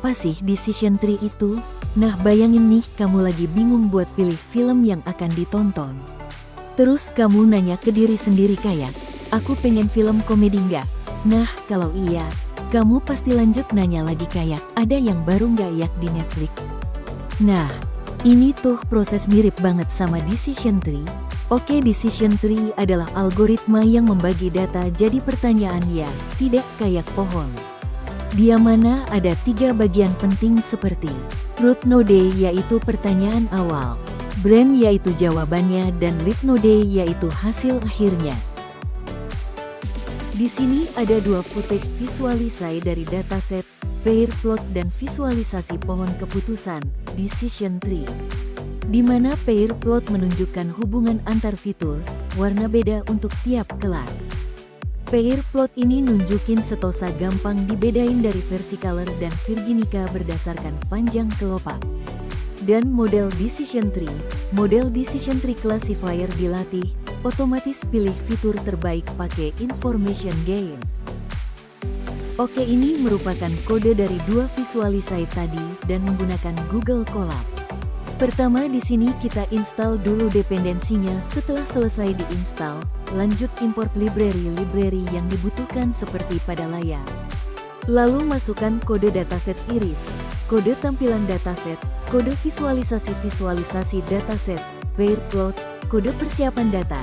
Apa sih decision tree itu? Nah, bayangin nih kamu lagi bingung buat pilih film yang akan ditonton. Terus kamu nanya ke diri sendiri kayak, aku pengen film komedi nggak? Nah, kalau iya, kamu pasti lanjut nanya lagi kayak, ada yang baru nggak ya di Netflix? Nah, ini tuh proses mirip banget sama decision tree. Oke, decision tree adalah algoritma yang membagi data jadi pertanyaan ya, tidak kayak pohon. Di mana ada 3 bagian penting seperti root node yaitu pertanyaan awal, brain yaitu jawabannya, dan leaf node yaitu hasil akhirnya. Di sini ada 2 footage visualisasi dari dataset, pair plot dan visualisasi pohon keputusan, decision tree. Di mana pair plot menunjukkan hubungan antar fitur, warna beda untuk tiap kelas. Pair plot ini nunjukin setosa gampang dibedain dari versicolor dan virginica berdasarkan panjang kelopak. Dan model decision tree classifier dilatih, otomatis pilih fitur terbaik pakai information gain. Oke, ini merupakan kode dari 2 visualisasi tadi dan menggunakan Google Colab. Pertama, di sini kita install dulu dependensinya. Setelah selesai diinstal, lanjut import library yang dibutuhkan seperti pada layar. Lalu masukkan kode dataset iris, kode tampilan dataset, kode visualisasi dataset, pair plot, kode persiapan data,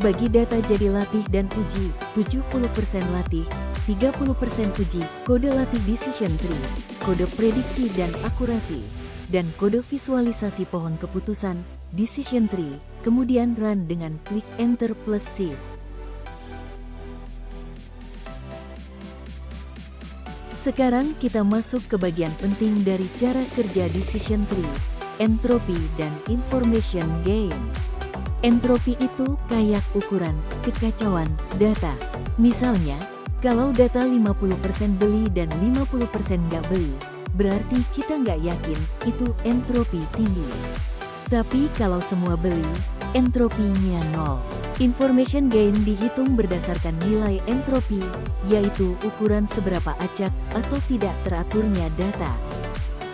bagi data jadi latih dan uji, 70% latih, 30% uji, kode latih decision tree, kode prediksi dan akurasi, dan kode visualisasi pohon keputusan, decision tree, kemudian run dengan klik enter plus shift. Sekarang kita masuk ke bagian penting dari cara kerja decision tree, entropy dan information gain. Entropy itu kayak ukuran kekacauan data. Misalnya, kalau data 50% beli dan 50% nggak beli, berarti kita nggak yakin itu entropi tinggi. Tapi kalau semua beli, entropinya 0. Information gain dihitung berdasarkan nilai entropi, yaitu ukuran seberapa acak atau tidak teraturnya data.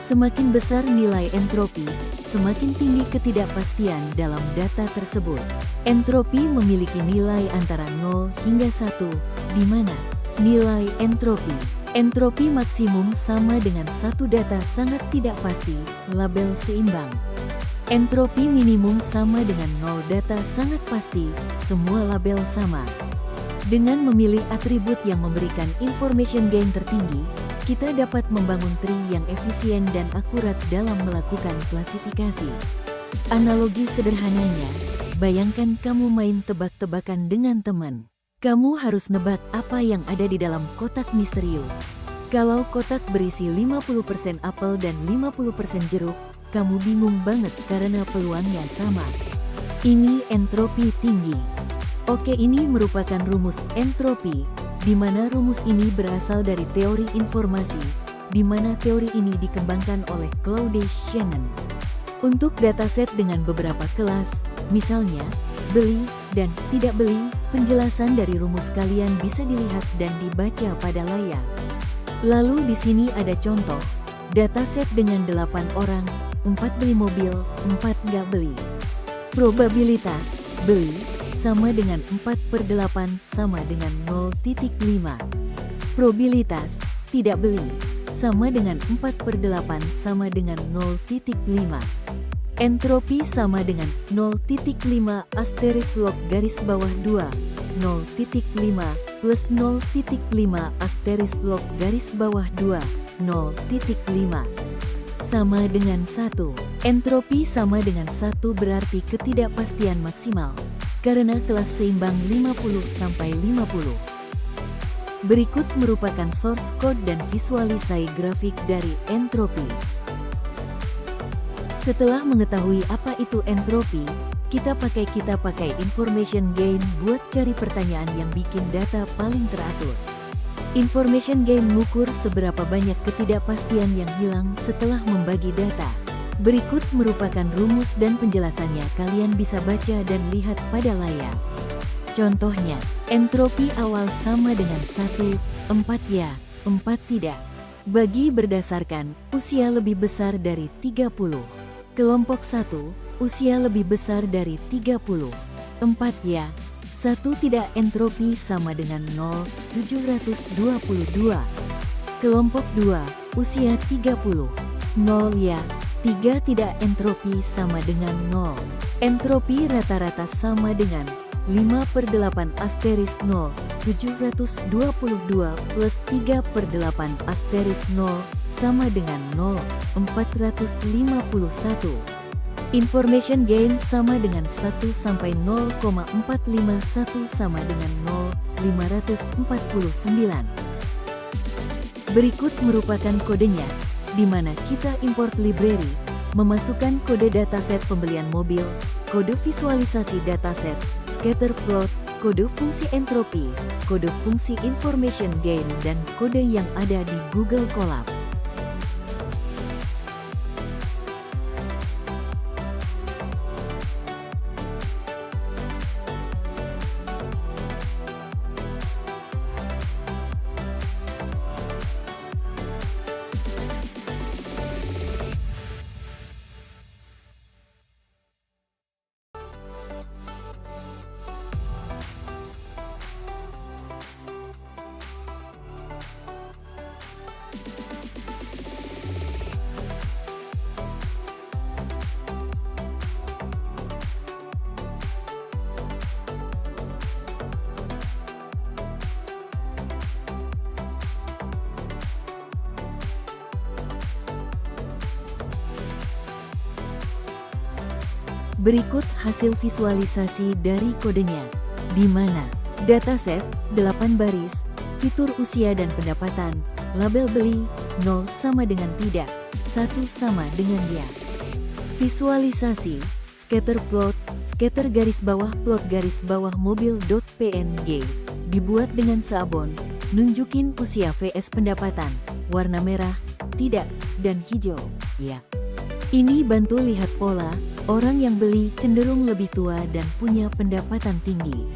Semakin besar nilai entropi, semakin tinggi ketidakpastian dalam data tersebut. Entropi memiliki nilai antara 0 hingga 1, di mana nilai entropi maksimum sama dengan satu data sangat tidak pasti, label seimbang. Entropi minimum sama dengan 0 data sangat pasti, semua label sama. Dengan memilih atribut yang memberikan information gain tertinggi, kita dapat membangun tree yang efisien dan akurat dalam melakukan klasifikasi. Analogi sederhananya, bayangkan kamu main tebak-tebakan dengan teman. Kamu harus nebak apa yang ada di dalam kotak misterius. Kalau kotak berisi 50% apel dan 50% jeruk, kamu bingung banget karena peluangnya sama. Ini entropi tinggi. Oke, ini merupakan rumus entropi, di mana rumus ini berasal dari teori informasi, di mana teori ini dikembangkan oleh Claude Shannon. Untuk dataset dengan beberapa kelas, misalnya beli dan tidak beli, penjelasan dari rumus kalian bisa dilihat dan dibaca pada layar. Lalu di sini ada contoh, dataset dengan 8 orang, 4 beli mobil, 4 nggak beli. Probabilitas beli sama dengan 4/8 sama dengan 0,5. Probabilitas tidak beli sama dengan 4/8 sama dengan 0,5. Entropi sama dengan 0,5 asterisk log garis bawah 2, 0,5 plus 0,5 asterisk log garis bawah 2, 0,5. Sama dengan 1. Entropi sama dengan 1 berarti ketidakpastian maksimal, karena kelas seimbang 50-50. Berikut merupakan source code dan visualisasi grafik dari entropi. Setelah mengetahui apa itu entropi, kita pakai information gain buat cari pertanyaan yang bikin data paling teratur. Information gain mengukur seberapa banyak ketidakpastian yang hilang setelah membagi data. Berikut merupakan rumus dan penjelasannya, kalian bisa baca dan lihat pada layar. Contohnya, entropi awal sama dengan 1, 4 ya, 4 tidak. Bagi berdasarkan usia lebih besar dari 30. Kelompok 1, usia lebih besar dari 30. 4 ya. 1 tidak entropi sama dengan 0, 722. Kelompok 2, usia 30. 0 ya. 3 tidak entropi sama dengan 0. Entropi rata-rata sama dengan 5/8 asterisk 0, 722 plus 3/8 asterisk 0 sama dengan 0, 451. Information gain sama dengan 1 sampai 0,451 sama dengan 0, 549. Berikut merupakan kodenya, di mana kita import library, memasukkan kode dataset pembelian mobil, kode visualisasi dataset, scatter plot, kode fungsi entropi, kode fungsi information gain dan kode yang ada di Google Colab. Berikut hasil visualisasi dari kodenya, di mana dataset 8 baris, fitur usia dan pendapatan, label beli 0 sama dengan tidak, 1 sama dengan ya. Visualisasi, scatter plot, scatter garis bawah plot garis bawah mobil.png, dibuat dengan seabon, nunjukin usia vs pendapatan, warna merah, tidak, dan hijau, ya. Ini bantu lihat pola. Orang yang beli cenderung lebih tua dan punya pendapatan tinggi.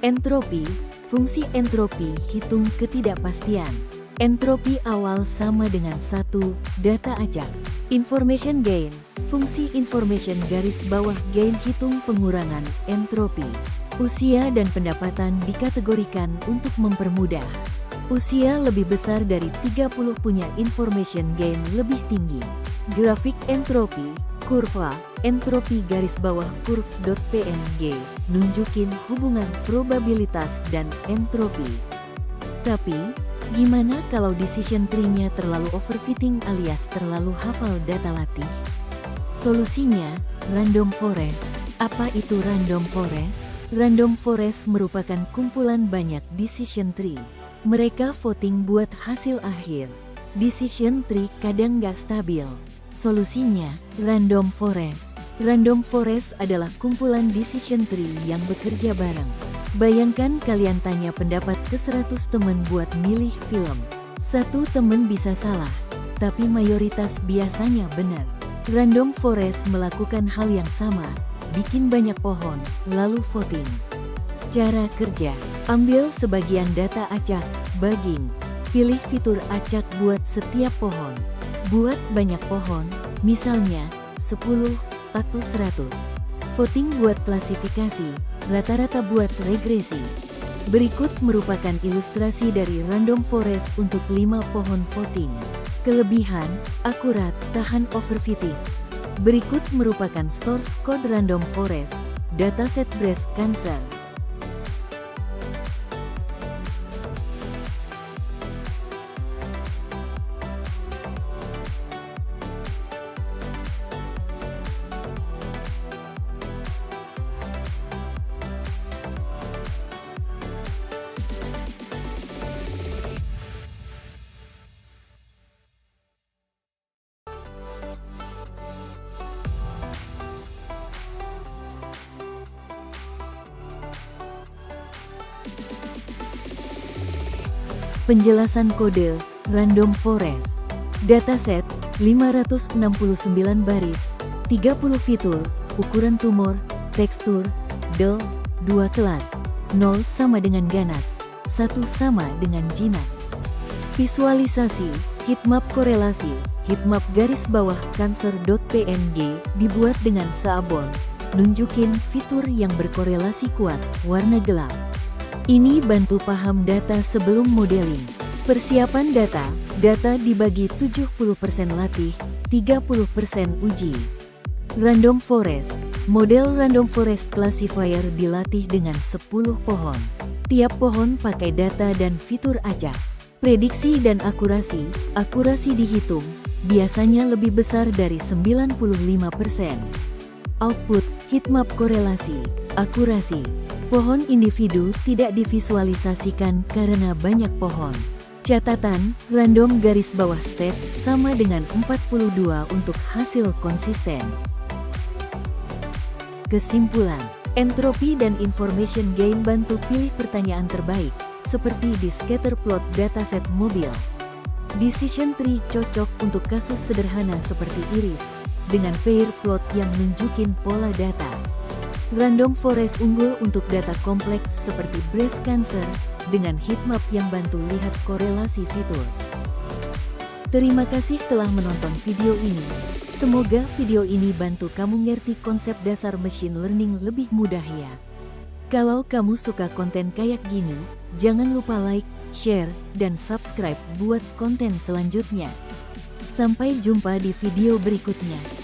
Entropi, fungsi entropi hitung ketidakpastian. Entropi awal sama dengan 1, data acak. Information gain, fungsi information garis bawah gain hitung pengurangan entropi. Usia dan pendapatan dikategorikan untuk mempermudah. Usia lebih besar dari 30 punya information gain lebih tinggi. Grafik entropi, kurva, entropi garis bawah curve.png, nunjukin hubungan probabilitas dan entropi. Tapi, gimana kalau decision tree-nya terlalu overfitting alias terlalu hafal data latih? Solusinya, random forest. Apa itu random forest? Random forest merupakan kumpulan banyak decision tree. Mereka voting buat hasil akhir. Decision tree kadang gak stabil. Solusinya, random forest. Random forest adalah kumpulan decision tree yang bekerja bareng. Bayangkan kalian tanya pendapat ke 100 teman buat milih film. Satu teman bisa salah, tapi mayoritas biasanya benar. Random forest melakukan hal yang sama, bikin banyak pohon, lalu voting. Cara kerja, ambil sebagian data acak, bagging. Pilih fitur acak buat setiap pohon. Buat banyak pohon, misalnya 10 atau 100. Voting buat klasifikasi, rata-rata buat regresi. Berikut merupakan ilustrasi dari random forest untuk 5 pohon voting. Kelebihan, akurat, tahan overfitting. Berikut merupakan source code random forest, dataset breast cancer. Penjelasan kode random forest. Dataset 569 baris, 30 fitur, ukuran tumor, tekstur, del, 2 kelas, 0 sama dengan ganas, 1 sama dengan jinak. Visualisasi, Heatmap korelasi, heatmap garis bawah cancer.png dibuat dengan seabon, nunjukin fitur yang berkorelasi kuat, warna gelap. Ini bantu paham data sebelum modeling. Persiapan data, data dibagi 70% latih, 30% uji. Random forest, model random forest classifier dilatih dengan 10 pohon. Tiap pohon pakai data dan fitur acak. Prediksi dan akurasi, akurasi dihitung, biasanya lebih besar dari 95%. Output, heatmap korelasi, akurasi. Pohon individu tidak divisualisasikan karena banyak pohon. Catatan, random garis bawah step sama dengan 42 untuk hasil konsisten. Kesimpulan, entropi dan information gain bantu pilih pertanyaan terbaik, seperti di scatterplot dataset mobil. Decision tree cocok untuk kasus sederhana seperti iris, dengan pair plot yang nunjukin pola data. Random forest unggul untuk data kompleks seperti breast cancer, dengan heatmap yang bantu lihat korelasi fitur. Terima kasih telah menonton video ini. Semoga video ini bantu kamu ngerti konsep dasar machine learning lebih mudah ya. Kalau kamu suka konten kayak gini, jangan lupa like, share, dan subscribe buat konten selanjutnya. Sampai jumpa di video berikutnya.